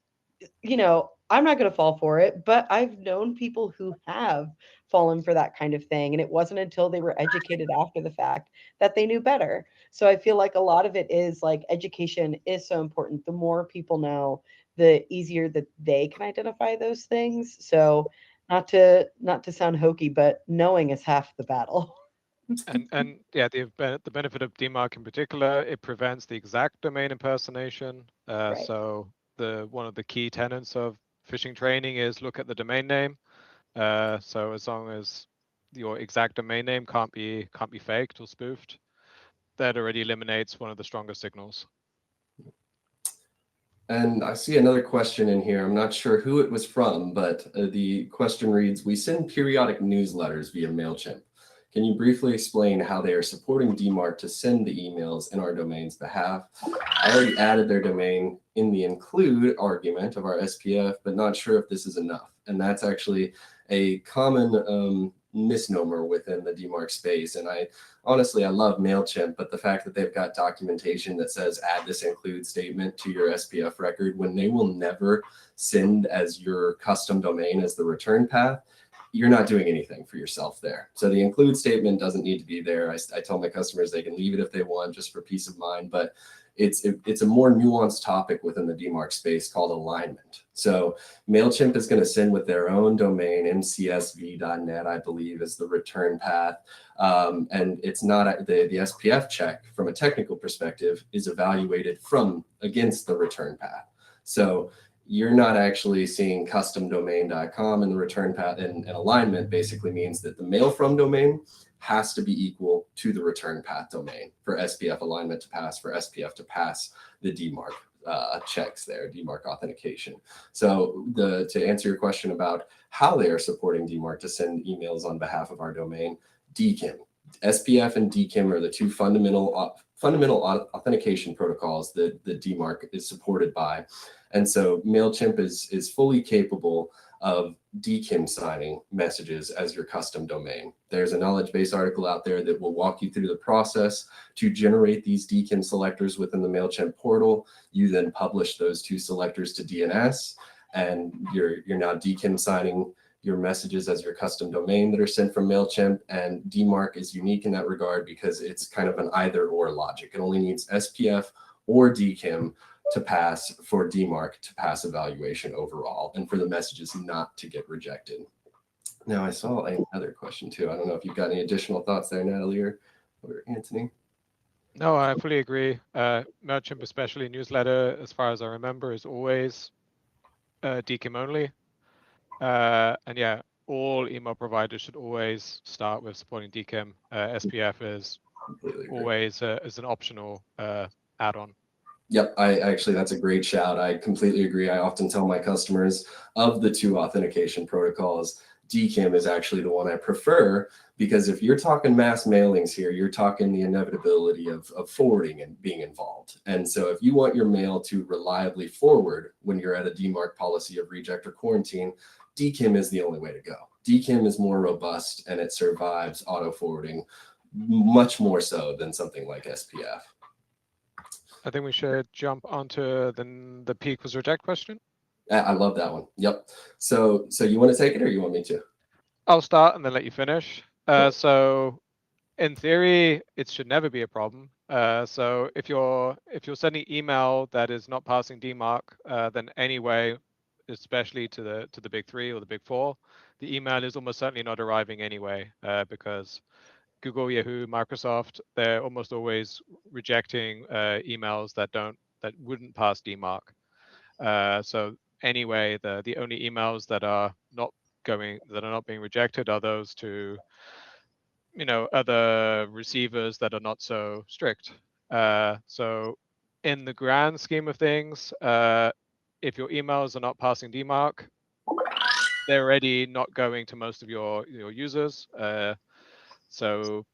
I'm not going to fall for it, but I've known people who have fallen for that kind of thing. And it wasn't until they were educated after the fact that they knew better. So I feel like a lot of it is like education is so important. The more people know, the easier that they can identify those things. So not to sound hokey, but knowing is half the battle. And yeah, the benefit of DMARC in particular, it prevents the exact domain impersonation. Right. So one of the key tenets of phishing training is look at the domain name. So as long as your exact domain name can't be faked or spoofed, that already eliminates one of the strongest signals. And I see another question in here. I'm not sure who it was from, but the question reads, we send periodic newsletters via MailChimp. Can you briefly explain how they are supporting DMARC to send the emails in our domain's behalf? I already added their domain in the include argument of our SPF, but not sure if this is enough. And that's actually a common misnomer within the DMARC space. And honestly, I love MailChimp, but the fact that they've got documentation that says add this include statement to your SPF record when they will never send as your custom domain as the return path, you're not doing anything for yourself there. So the include statement doesn't need to be there. I tell my customers they can leave it if they want, just for peace of mind, but it's a more nuanced topic within the DMARC space called alignment. So MailChimp is going to send with their own domain, mcsv.net, I believe, is the return path. And it's not the SPF check from a technical perspective is evaluated against the return path. So you're not actually seeing customdomain.com in the return path, and alignment basically means that the mail from domain has to be equal to the return path domain for SPF alignment to pass, for SPF to pass the DMARC checks there, DMARC authentication. So to answer your question about how they are supporting DMARC to send emails on behalf of our domain, DKIM. SPF and DKIM are the two fundamental authentication protocols that the DMARC is supported by. And so MailChimp is fully capable of DKIM signing messages as your custom domain. There's a knowledge base article out there that will walk you through the process to generate these DKIM selectors within the MailChimp portal. You then publish those two selectors to DNS, and you're now DKIM signing your messages as your custom domain that are sent from MailChimp. And DMARC is unique in that regard because it's kind of an either or logic. It only needs SPF or DKIM to pass for DMARC to pass evaluation overall, and for the messages not to get rejected. Now, I saw another question too. I don't know if you've got any additional thoughts there, Natalie or Anthony. No, I fully agree. MailChimp, especially newsletter, as far as I remember, is always DKIM only. And yeah, all email providers should always start with supporting DKIM. SPF is always as an optional add-on. Yep, that's a great shout. I completely agree. I often tell my customers of the two authentication protocols, DKIM is actually the one I prefer, because if you're talking mass mailings here, you're talking the inevitability of forwarding and being involved. And so if you want your mail to reliably forward when you're at a DMARC policy of reject or quarantine, DKIM is the only way to go. DKIM is more robust and it survives auto forwarding much more so than something like SPF. I think we should jump onto the peak was reject question. I love that one. Yep. So you want to take it or you want me to? I'll start and then let you finish. So in theory, it should never be a problem. So if you're sending email that is not passing DMARC, then anyway, especially to the big three or the big four, the email is almost certainly not arriving anyway, because Google, Yahoo, Microsoft, they're almost always rejecting emails that wouldn't pass DMARC. So anyway, the only emails that are not being rejected are those to other receivers that are not so strict. So in the grand scheme of things, if your emails are not passing DMARC, they're already not going to most of your users. So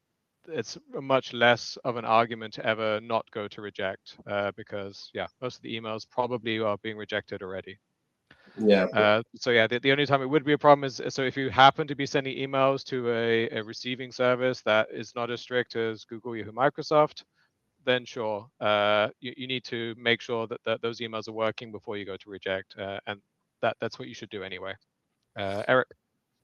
it's much less of an argument to ever not go to reject, because most of the emails probably are being rejected already. Yeah. So yeah, the only time it would be a problem is so if you happen to be sending emails to a receiving service that is not as strict as Google, Yahoo, Microsoft, then sure, you need to make sure that those emails are working before you go to reject, and that's what you should do anyway. Eric.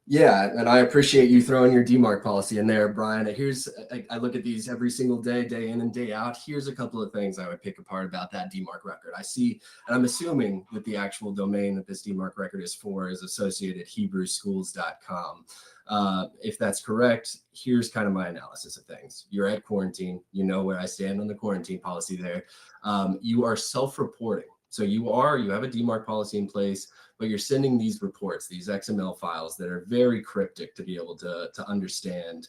Yeah, and I appreciate you throwing your DMARC policy in there, Brian. I look at these every single day, day in and day out. Here's a couple of things I would pick apart about that DMARC record. I see, and I'm assuming that the actual domain that this DMARC record is for is associatedhebrewschools.com. If that's correct, here's kind of my analysis of things. You're at quarantine. You know where I stand on the quarantine policy there. You are self-reporting. So you have a DMARC policy in place, but you're sending these reports, these XML files that are very cryptic to be able to understand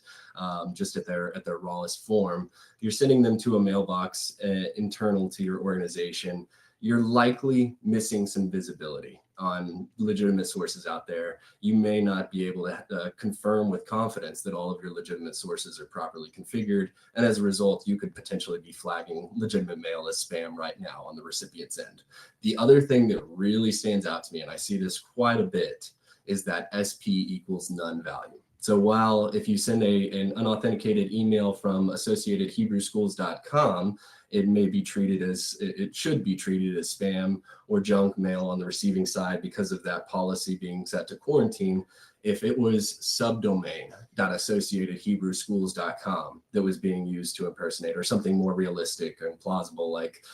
just at their rawest form. You're sending them to a mailbox internal to your organization. You're likely missing some visibility on legitimate sources out there. You may not be able to confirm with confidence that all of your legitimate sources are properly configured. And as a result, you could potentially be flagging legitimate mail as spam right now on the recipient's end. The other thing that really stands out to me, and I see this quite a bit, is that SP equals none value. So while if you send an unauthenticated email from associatedhebrewschools.com, it may be treated as, it should be treated as spam or junk mail on the receiving side because of that policy being set to quarantine. If it was subdomain.associatedhebrewschools.com that was being used to impersonate, or something more realistic and plausible like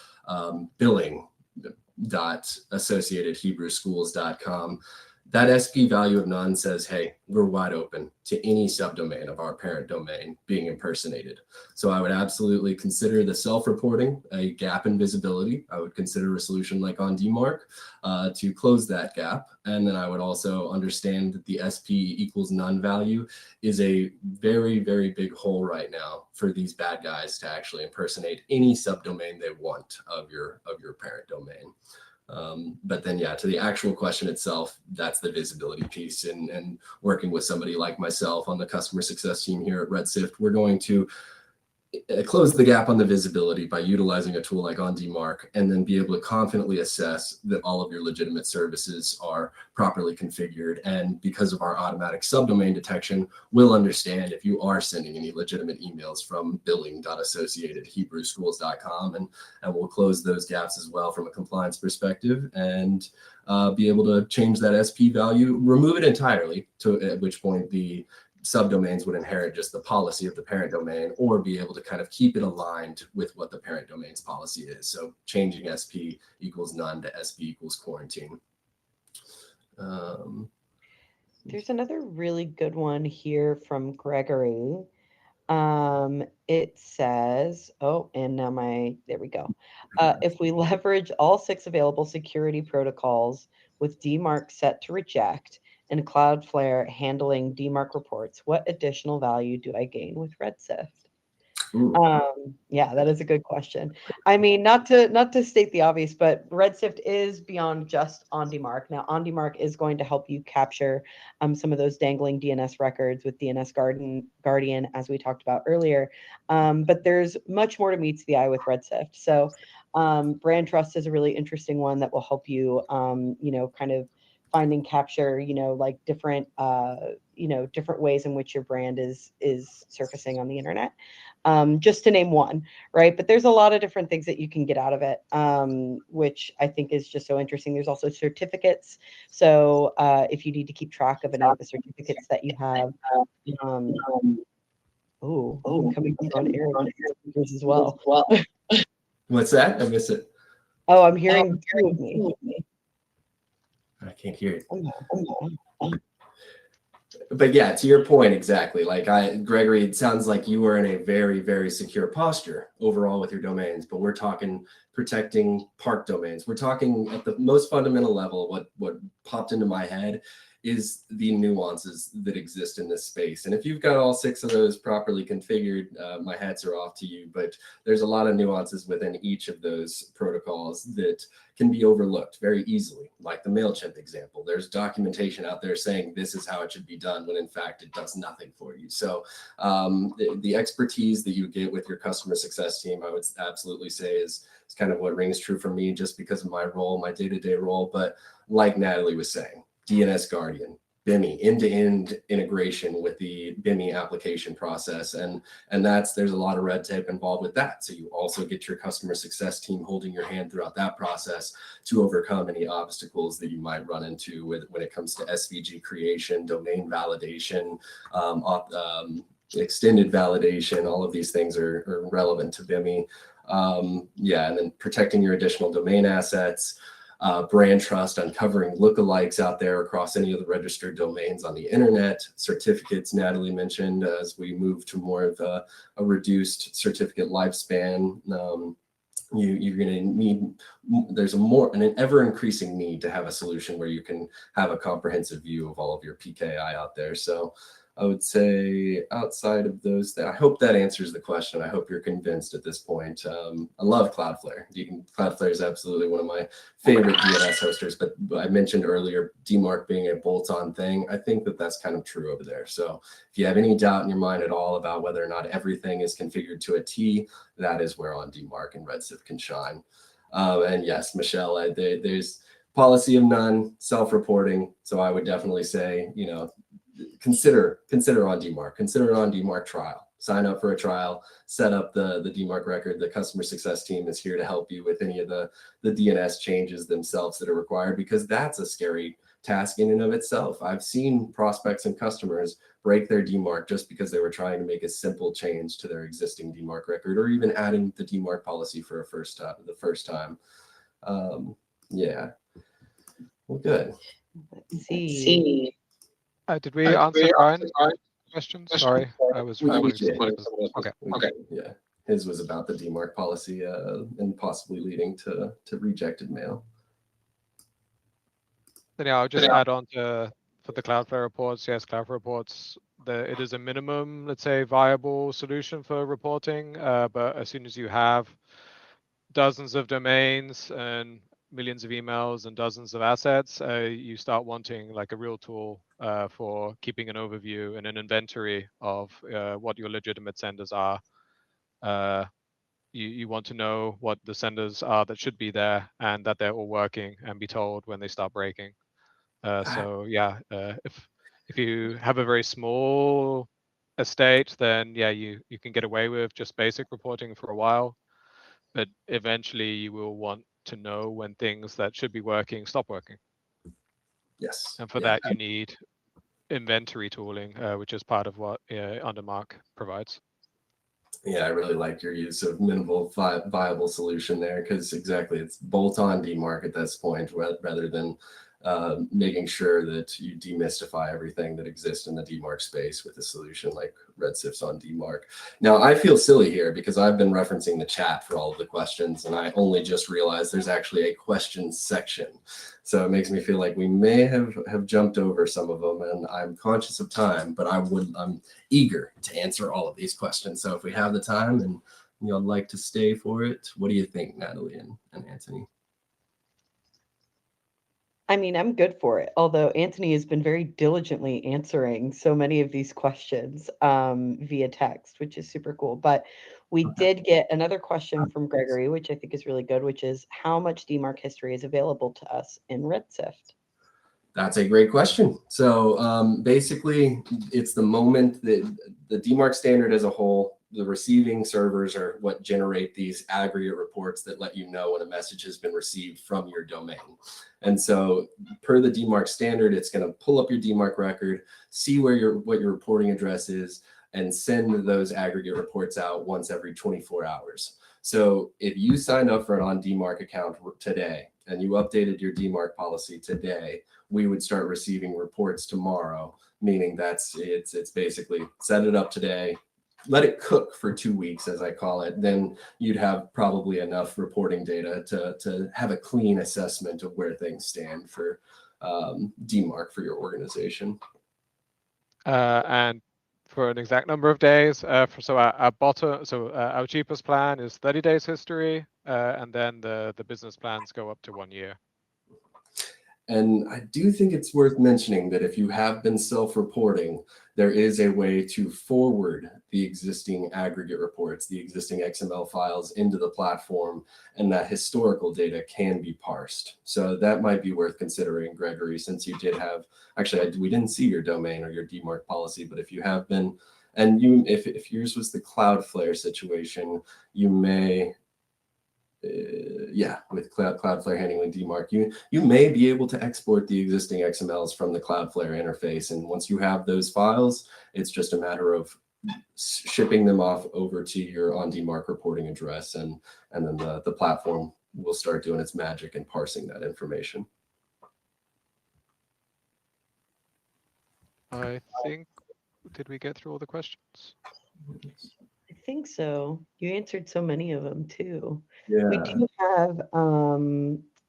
billing.associatedhebrewschools.com, that SP value of none says, hey, we're wide open to any subdomain of our parent domain being impersonated. So I would absolutely consider the self-reporting a gap in visibility. I would consider a solution like on DMARC to close that gap. And then I would also understand that the SP equals none value is a very, very big hole right now for these bad guys to actually impersonate any subdomain they want of your parent domain. But then, yeah, to the actual question itself, that's the visibility piece. And working with somebody like myself on the customer success team here at RedSift, we're going to close the gap on the visibility by utilizing a tool like on DMARC, and then be able to confidently assess that all of your legitimate services are properly configured. And because of our automatic subdomain detection, we'll understand if you are sending any legitimate emails from billing.associatedhebrewschools.com, and we'll close those gaps as well from a compliance perspective, and be able to change that SP value, remove it entirely, at which point the subdomains would inherit just the policy of the parent domain, or be able to kind of keep it aligned with what the parent domain's policy is. So changing SP equals none to SP equals quarantine. There's another really good one here from Gregory. It says, oh, and now there we go. If we leverage all 6 available security protocols with DMARC set to reject and Cloudflare handling DMARC reports, what additional value do I gain with RedSift? Yeah, that is a good question. I mean, not to state the obvious, but RedSift is beyond just OnDMARC. Now, OnDMARC is going to help you capture some of those dangling DNS records with DNS Guardian, as we talked about earlier. But there's much more to meets the eye with RedSift. So brand trust is a really interesting one that will help you, kind of find and capture, like different, different ways in which your brand is surfacing on the internet. Just to name one, right? But there's a lot of different things that you can get out of it, which I think is just so interesting. There's also certificates. So if you need to keep track of any of the certificates that you have, coming on Eric as well. What's that? I miss it. Oh, I'm hearing two of me. I can't hear it. But yeah, to your point, exactly. Like Gregory, it sounds like you are in a very, very secure posture overall with your domains, but we're talking protecting park domains. We're talking at the most fundamental level. What popped into my head is the nuances that exist in this space. And if you've got all 6 of those properly configured, my hats are off to you. But there's a lot of nuances within each of those protocols that can be overlooked very easily. Like the MailChimp example, there's documentation out there saying this is how it should be done, when in fact it does nothing for you. So the expertise that you get with your customer success team, I would absolutely say is kind of what rings true for me, just because of my role, my day-to-day role. But like Natalie was saying, DNS Guardian, BIMI, end-to-end integration with the BIMI application process. And there's a lot of red tape involved with that. So you also get your customer success team holding your hand throughout that process to overcome any obstacles that you might run into when it comes to SVG creation, domain validation, extended validation. All of these things are relevant to BIMI. And then protecting your additional domain assets, brand trust, uncovering lookalikes out there across any of the registered domains on the internet, certificates Natalie mentioned as we move to more of a reduced certificate lifespan. You're going to need, there's an ever increasing need to have a solution where you can have a comprehensive view of all of your PKI out there. So I would say outside of those, I hope that answers the question. I hope you're convinced at this point. I love Cloudflare. Cloudflare is absolutely one of my favorite DNS hosters, but I mentioned earlier DMARC being a bolt-on thing. I think that's kind of true over there. So if you have any doubt in your mind at all about whether or not everything is configured to a T, that is where on DMARC and Redshift can shine. And yes, Michelle, there's policy of none, self-reporting. So I would definitely say, consider on DMARC, consider on DMARC trial, sign up for a trial, set up the DMARC record. The customer success team is here to help you with any of the DNS changes themselves that are required, because that's a scary task in and of itself. I've seen prospects and customers break their DMARC just because they were trying to make a simple change to their existing DMARC record, or even adding the DMARC policy for the first time. Yeah, well, good. Let's see. Did we answer Brian's question? Sorry, I was responding to Okay. Yeah, his was about the DMARC policy and possibly leading to rejected mail. Then I'll just add on for the Cloudflare reports. Yes, Cloudflare reports, it is a minimum, let's say, viable solution for reporting. But as soon as you have dozens of domains and millions of emails and dozens of assets, you start wanting like a real tool for keeping an overview and an inventory of what your legitimate senders are. You want to know what the senders are that should be there and that they're all working, and be told when they start breaking. So yeah, if you have a very small estate, then yeah, you can get away with just basic reporting for a while. But eventually you will want to know when things that should be working stop working. Yes. And for that, you need inventory tooling, which is part of what DMARC provides. Yeah, I really like your use of minimal viable solution there, because exactly, it's bolt-on DMARC at this point, rather than making sure that you demystify everything that exists in the DMARC space with a solution like Redshift's on DMARC. Now, I feel silly here because I've been referencing the chat for all of the questions, and I only just realized there's actually a questions section. So it makes me feel like we may have jumped over some of them, and I'm conscious of time, but I'm eager to answer all of these questions. So if we have the time and you'd like to stay for it, what do you think, Natalie and Anthony? I mean, I'm good for it. Although Anthony has been very diligently answering so many of these questions via text, which is super cool. But we did get another question from Gregory, which I think is really good, which is how much DMARC history is available to us in Redshift? That's a great question. So basically, it's the moment that the DMARC standard as a whole, the receiving servers are what generate these aggregate reports that let you know when a message has been received from your domain. And so per the DMARC standard, it's going to pull up your DMARC record, see what your reporting address is, and send those aggregate reports out once every 24 hours. So if you signed up for an on DMARC account today and you updated your DMARC policy today, we would start receiving reports tomorrow, meaning it's basically set it up today, let it cook for 2 weeks, as I call it. Then you'd have probably enough reporting data to have a clean assessment of where things stand for DMARC for your organization. And for an exact number of days, our cheapest plan is 30 days history, and then the business plans go up to 1 year. And I do think it's worth mentioning that if you have been self-reporting, there is a way to forward the existing aggregate reports, the existing XML files into the platform, and that historical data can be parsed. So that might be worth considering, Gregory, since you did have, actually, we didn't see your domain or your DMARC policy, but if you have been, and if yours was the Cloudflare situation, you may, with Cloudflare handling DMARC, you may be able to export the existing XMLs from the Cloudflare interface. And once you have those files, it's just a matter of shipping them off over to your on DMARC reporting address, and then the platform will start doing its magic and parsing that information. I think, did we get through all the questions? I think so. You answered so many of them too. Yeah. We do have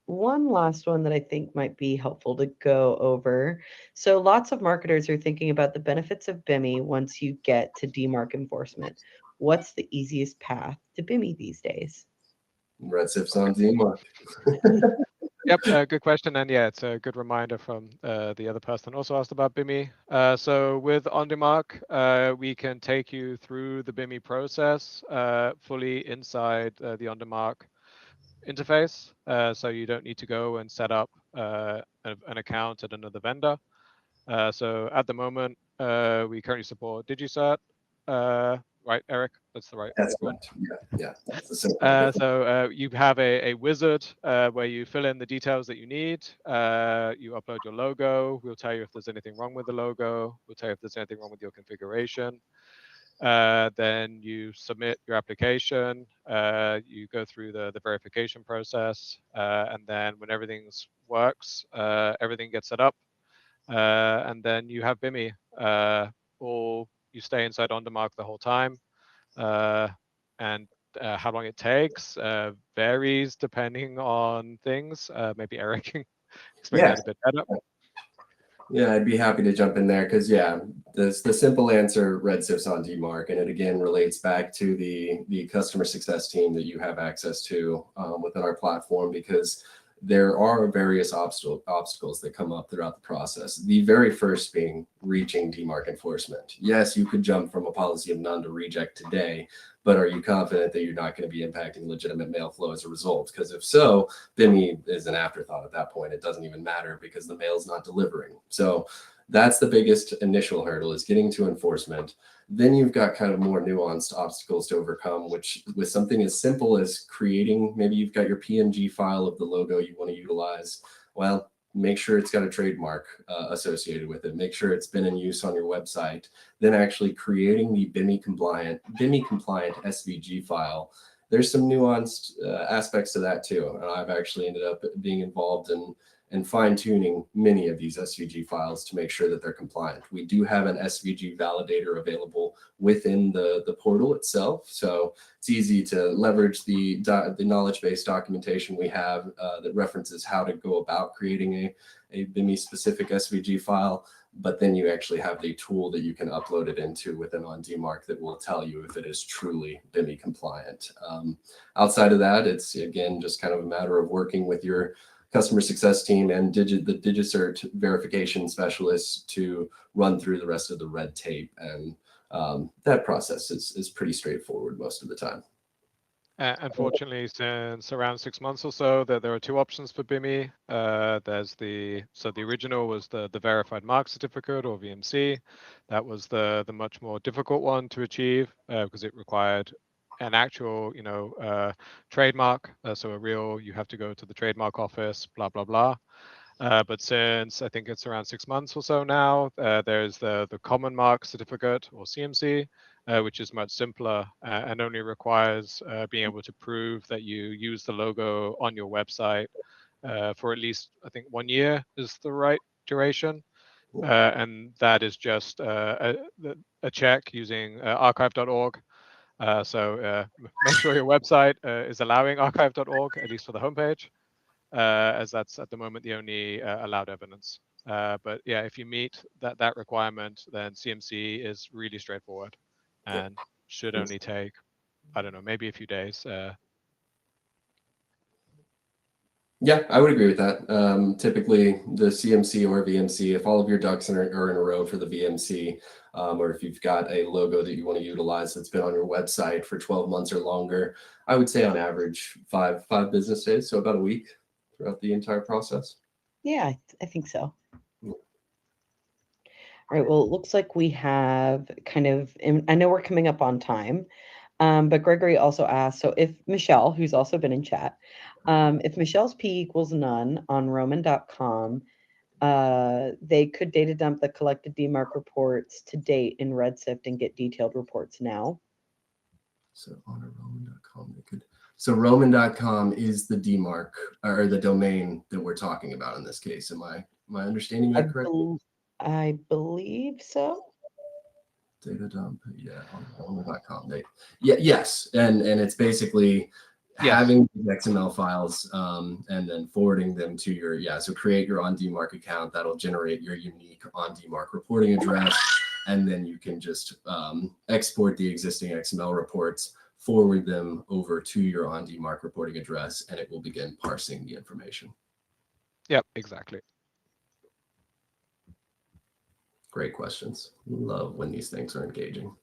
one last one that I think might be helpful to go over. So lots of marketers are thinking about the benefits of BIMI once you get to DMARC enforcement. What's the easiest path to BIMI these days? RedSift's on DMARC. Yep, good question. And yeah, it's a good reminder from the other person also asked about BIMI. So with OnDemARC, we can take you through the BIMI process fully inside the OnDemARC interface. So you don't need to go and set up an account at another vendor. So at the moment, we currently support DigiCert. Right, Eric? That's the right That's one. Yeah. That's the simple. So you have a wizard where you fill in the details that you need. You upload your logo. We'll tell you if there's anything wrong with the logo. We'll tell you if there's anything wrong with your configuration. Then you submit your application. You go through the verification process. And then when everything works, everything gets set up. And then you have BIMI. Or you stay inside OnDemARC the whole time. And how long it takes varies depending on things. Maybe Eric can explain that a bit better. Yeah, I'd be happy to jump in there because the simple answer, RedSift's on DMARC, and it again relates back to the customer success team that you have access to within our platform, because there are various obstacles that come up throughout the process. The very first being reaching DMARC enforcement. Yes, you could jump from a policy of none to reject today, but are you confident that you're not going to be impacting legitimate mail flow as a result? Because if so, BIMI is an afterthought at that point. It doesn't even matter because the mail's not delivering. So that's the biggest initial hurdle, is getting to enforcement. Then you've got kind of more nuanced obstacles to overcome, which with something as simple as creating, maybe you've got your PNG file of the logo you want to utilize. Well, make sure it's got a trademark associated with it. Make sure it's been in use on your website. Then actually creating the BIMI compliant SVG file. There's some nuanced aspects to that too. And I've actually ended up being involved in fine-tuning many of these SVG files to make sure that they're compliant. We do have an SVG validator available within the portal itself. So it's easy to leverage the knowledge-based documentation we have that references how to go about creating a BIMI-specific SVG file. But then you actually have the tool that you can upload it into within on DMARC that will tell you if it is truly BIMI compliant. Outside of that, it's again just kind of a matter of working with your customer success team and the DigiCert verification specialists to run through the rest of the red tape. And that process is pretty straightforward most of the time. Unfortunately, since around 6 months or so, there are two options for BIMI. There's the original was the verified mark certificate, or VMC. That was the much more difficult one to achieve because it required an actual, trademark. So you have to go to the trademark office, blah, blah, blah. But since I think it's around 6 months or so now, there's the common mark certificate, or CMC, which is much simpler and only requires being able to prove that you use the logo on your website for at least, I think, 1 year is the right duration. And that is just a check using archive.org. So make sure your website is allowing archive.org, at least for the homepage, as that's at the moment the only allowed evidence. But yeah, if you meet that requirement, then CMC is really straightforward and should only take, I don't know, maybe a few days. Yeah, I would agree with that. Typically, the CMC or VMC, if all of your ducks are in a row for the VMC, or if you've got a logo that you want to utilize that's been on your website for 12 months or longer, I would say on average five business days, so about a week throughout the entire process. Yeah, I think so. Yeah. All right, well, it looks like we have kind of, and I know we're coming up on time, but Gregory also asked, so if Michelle, who's also been in chat, if Michelle's P equals none on Roman.com, they could data dump the collected DMARC reports to date in Redshift and get detailed reports now. So on Roman.com, they could. So Roman.com is the DMARC or the domain that we're talking about in this case. Am I understanding that correctly? I believe so. Data dump, yeah, on Roman.com. Yes, and it's basically having these XML files and then forwarding them to your, so create your on DMARC account. That'll generate your unique on DMARC reporting address, and then you can just export the existing XML reports, forward them over to your on DMARC reporting address, and it will begin parsing the information. Yep, exactly. Great questions. Love when these things are engaging.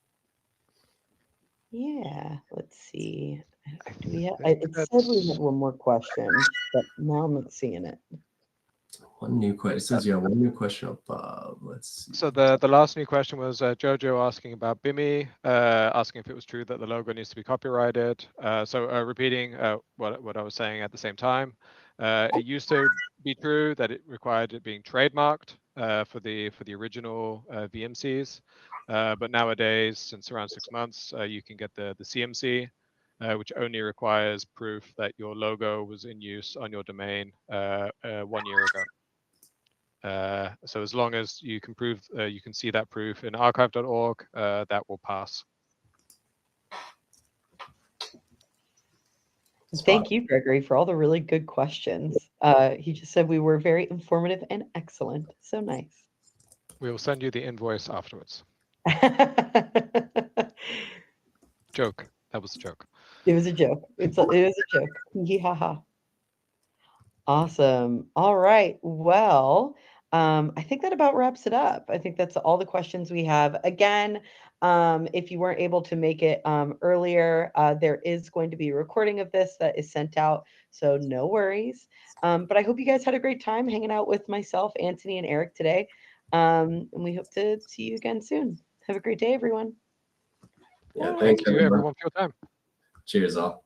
Yeah, let's see. Do we have, it said we had one more question, but now I'm not seeing it. One new question. It says, one new question above. Let's see. So the last new question was Jojo asking about BIMI, asking if it was true that the logo needs to be copyrighted. So repeating what I was saying at the same time. It used to be true that it required it being trademarked for the original VMCs, but nowadays, since around 6 months, you can get the CMC, which only requires proof that your logo was in use on your domain 1 year ago. So as long as you can prove, you can see that proof in archive.org, that will pass. Thank you, Gregory, for all the really good questions. He just said we were very informative and excellent. So nice. We will send you the invoice afterwards. Joke. That was a joke. It was a joke. It was a joke. Yee-ha-ha. Awesome. All right. Well, I think that about wraps it up. I think that's all the questions we have. Again, if you weren't able to make it earlier, there is going to be a recording of this that is sent out, so no worries. But I hope you guys had a great time hanging out with myself, Anthony, and Eric today. And we hope to see you again soon. Have a great day, everyone. Yeah, Thank you, everyone, for your time. Cheers all.